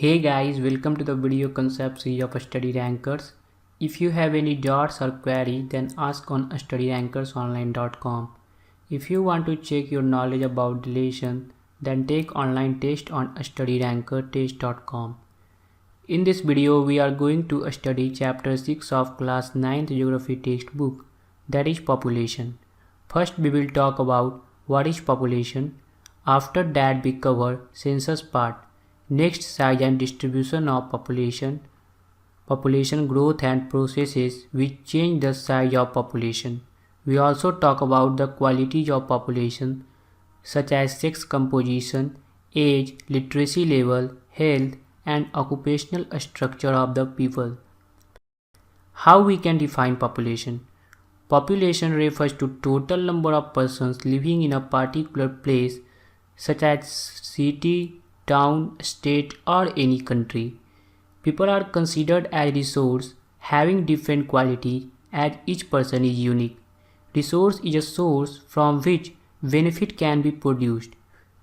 Hey guys, welcome to the video concept series of Study Rankers. If you have any doubts or query, then ask on studyrankersonline.com. If you want to check your knowledge about relation, then take online test on studyrankertest.com. In this video, we are going to study chapter 6 of class 9th geography textbook, that is population. First, we will talk about what is population. After that, we cover census part. Next, size and distribution of population, population growth and processes which change the size of population. We also talk about the qualities of population such as sex composition, age, literacy level, health, and occupational structure of the people. How we can define population? Population refers to total number of persons living in a particular place such as city, town, state, or any country. People are considered as resource having different quality as each person is unique. Resource is a source from which benefit can be produced.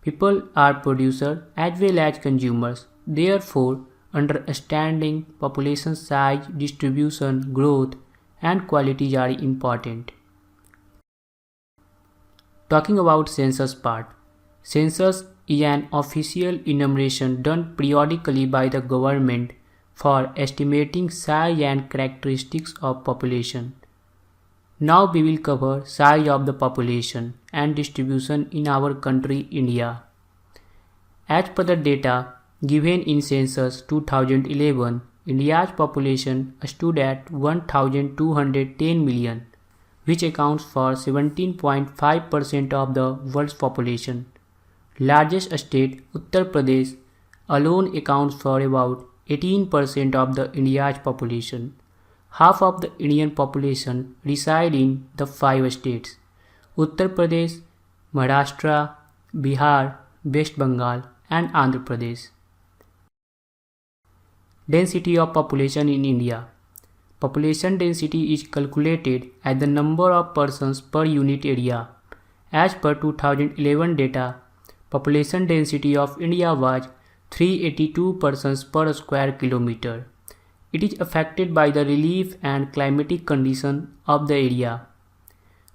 People are producers as well as consumers. Therefore, understanding population size, distribution, growth, and qualities are important. Talking about census part. Census is an official enumeration done periodically by the government for estimating size and characteristics of population. Now we will cover size of the population and distribution in our country India. As per the data given in census 2011, India's population stood at 1,210 million, which accounts for 17.5% of the world's population. Largest state, Uttar Pradesh, alone accounts for about 18% of the India's population. Half of the Indian population reside in the 5 states: Uttar Pradesh, Maharashtra, Bihar, West Bengal, and Andhra Pradesh. Density of population in India. Population density is calculated as the number of persons per unit area. As per 2011 data, population density of India was 382 persons per square kilometer. It is affected by the relief and climatic conditions of the area.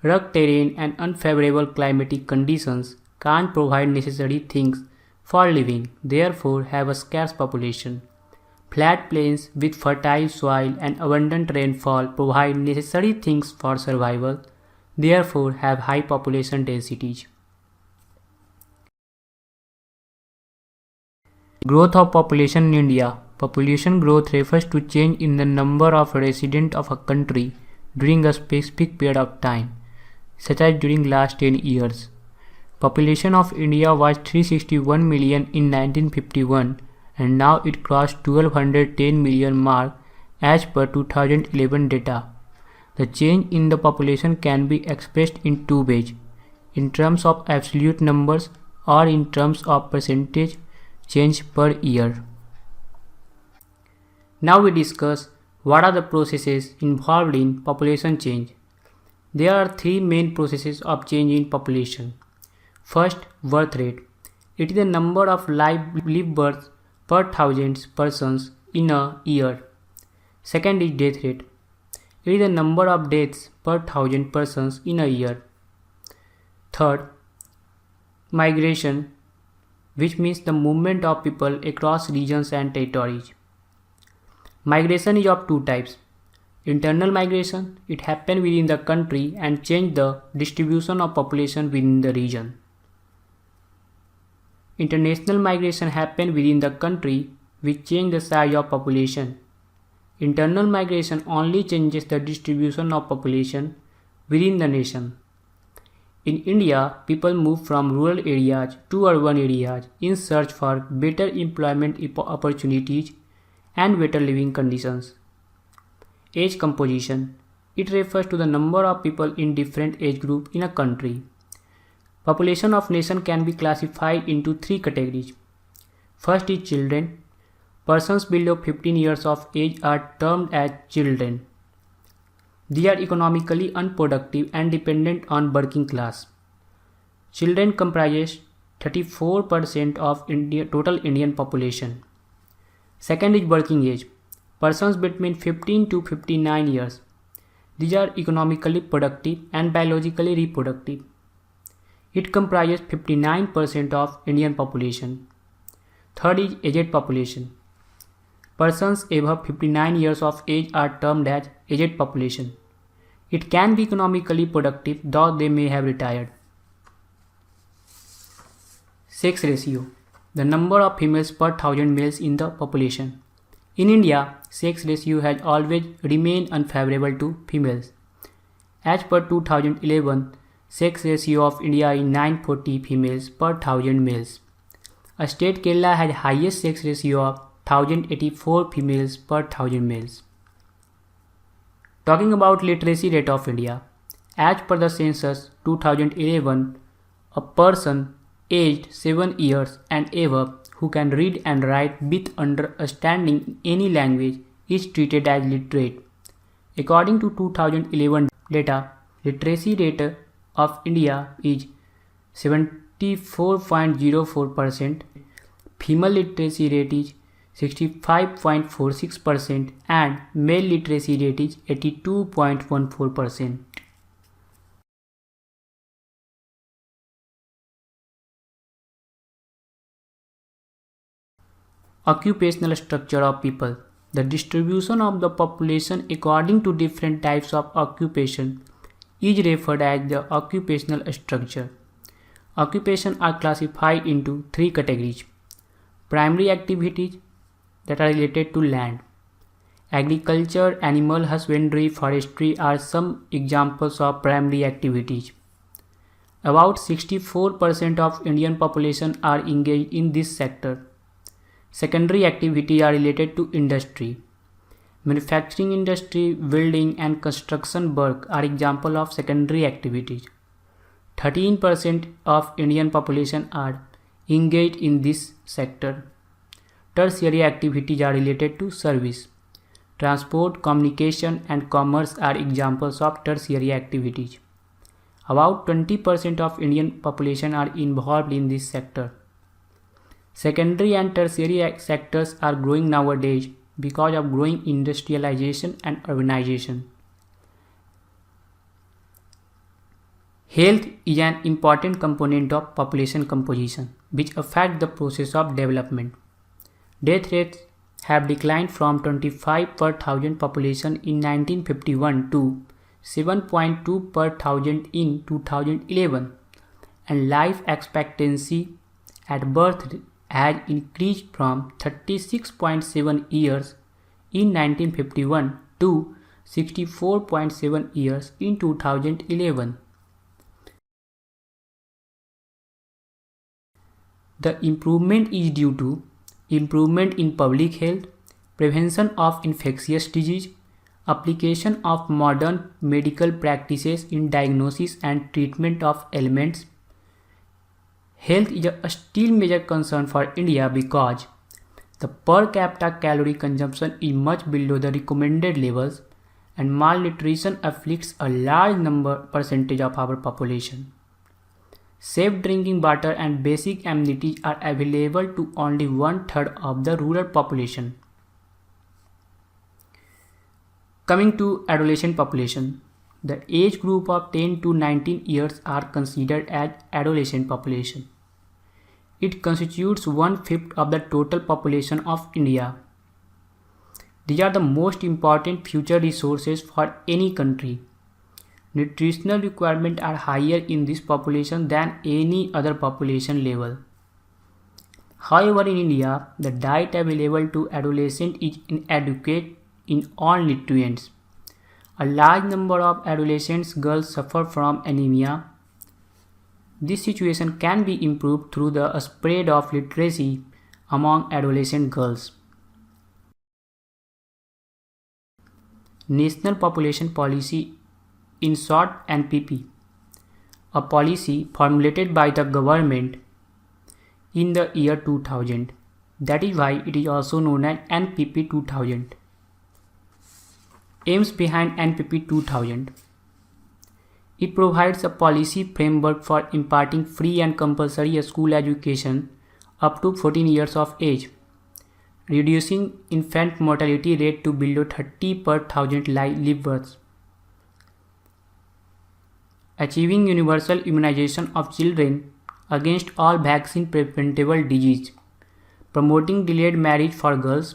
Rugged terrain and unfavorable climatic conditions can't provide necessary things for living, therefore have a scarce population. Flat plains with fertile soil and abundant rainfall provide necessary things for survival, therefore have high population densities. Growth of population in India. Population growth refers to change in the number of residents of a country during a specific period of time, such as during last 10 years. Population of India was 361 million in 1951 and now it crossed 1210 million mark as per 2011 data. The change in the population can be expressed in two ways, in terms of absolute numbers or in terms of percentage change per year. Now we discuss what are the processes involved in population change. There are three main processes of change in population. First, birth rate. It is the number of live births per thousand persons in a year. Second is death rate. It is the number of deaths per thousand persons in a year. Third, migration, which means the movement of people across regions and territories. Migration is of two types. Internal migration, it happens within the country and change the distribution of population within the region. International migration happens within the country which change the size of population. Internal migration only changes the distribution of population within the nation. In India, people move from rural areas to urban areas in search for better employment opportunities and better living conditions. Age composition. It refers to the number of people in different age groups in a country. Population of nation can be classified into three categories. First is children. Persons below 15 years of age are termed as children. They are economically unproductive and dependent on working class. Children comprises 34% of total Indian population. Second is working age. Persons between 15 to 59 years. These are economically productive and biologically reproductive. It comprises 59% of Indian population. Third is aged population. Persons above 59 years of age are termed as aged population. It can be economically productive, though they may have retired. Sex ratio. The number of females per thousand males in the population. In India, sex ratio has always remained unfavorable to females. As per 2011, sex ratio of India is 940 females per thousand males. A state Kerala has highest sex ratio of 1084 females per thousand males. Talking about literacy rate of India. As per the census 2011, a person aged 7 years and above who can read and write with understanding in any language is treated as literate. According to 2011 data, literacy rate of India is 74.04%, female literacy rate is 65.46% and male literacy rate is 82.14%. Occupational structure of people. The distribution of the population according to different types of occupation is referred as the occupational structure. Occupations are classified into three categories. Primary activities that are related to land. Agriculture, animal husbandry, forestry are some examples of primary activities. About 64% of Indian population are engaged in this sector. Secondary activities are related to industry. Manufacturing industry, building and construction work are examples of secondary activities. 13% of Indian population are engaged in this sector. Tertiary activities are related to service. Transport, communication and commerce are examples of tertiary activities. About 20% of Indian population are involved in this sector. Secondary and tertiary sectors are growing nowadays because of growing industrialization and urbanization. Health is an important component of population composition, which affects the process of development. Death rates have declined from 25 per thousand population in 1951 to 7.2 per thousand in 2011, and life expectancy at birth has increased from 36.7 years in 1951 to 64.7 years in 2011. The improvement is due to improvement in public health, prevention of infectious disease, application of modern medical practices in diagnosis and treatment of ailments. Health is a still major concern for India because the per capita calorie consumption is much below the recommended levels and malnutrition afflicts a large percentage of our population. Safe drinking water and basic amenities are available to only 1/3 of the rural population. Coming to adolescent population, the age group of 10 to 19 years are considered as adolescent population. It constitutes 1/5 of the total population of India. These are the most important future resources for any country. Nutritional requirements are higher in this population than any other population level. However, in India, the diet available to adolescents is inadequate in all nutrients. A large number of adolescent girls suffer from anemia. This situation can be improved through the spread of literacy among adolescent girls. National Population Policy, in short NPP, a policy formulated by the government in the year 2000. That is why it is also known as NPP 2000. Aims behind NPP 2000. It provides a policy framework for imparting free and compulsory school education up to 14 years of age, reducing infant mortality rate to below 30 per 1,000 live births, achieving universal immunization of children against all vaccine-preventable disease, promoting delayed marriage for girls,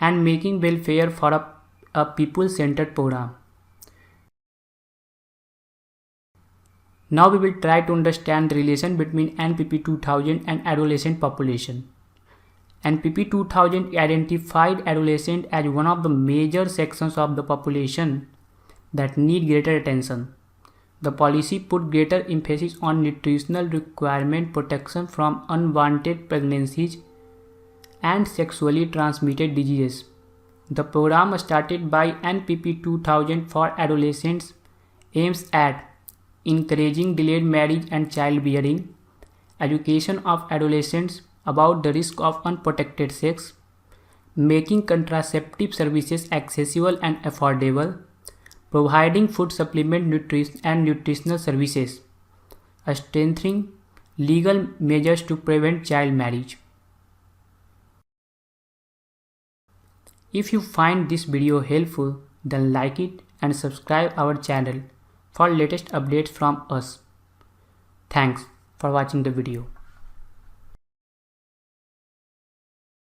and making welfare for a people-centered program. Now we will try to understand the relation between NPP 2000 and adolescent population. NPP 2000 identified adolescents as one of the major sections of the population that need greater attention. The policy put greater emphasis on nutritional requirement, protection from unwanted pregnancies, and sexually transmitted diseases. The program started by NPP 2000 for adolescents aims at encouraging delayed marriage and childbearing, education of adolescents about the risk of unprotected sex, making contraceptive services accessible and affordable, providing food supplement nutritional services, strengthening legal measures to prevent child marriage. If you find this video helpful, then like it and subscribe our channel for latest updates from us. Thanks for watching the video.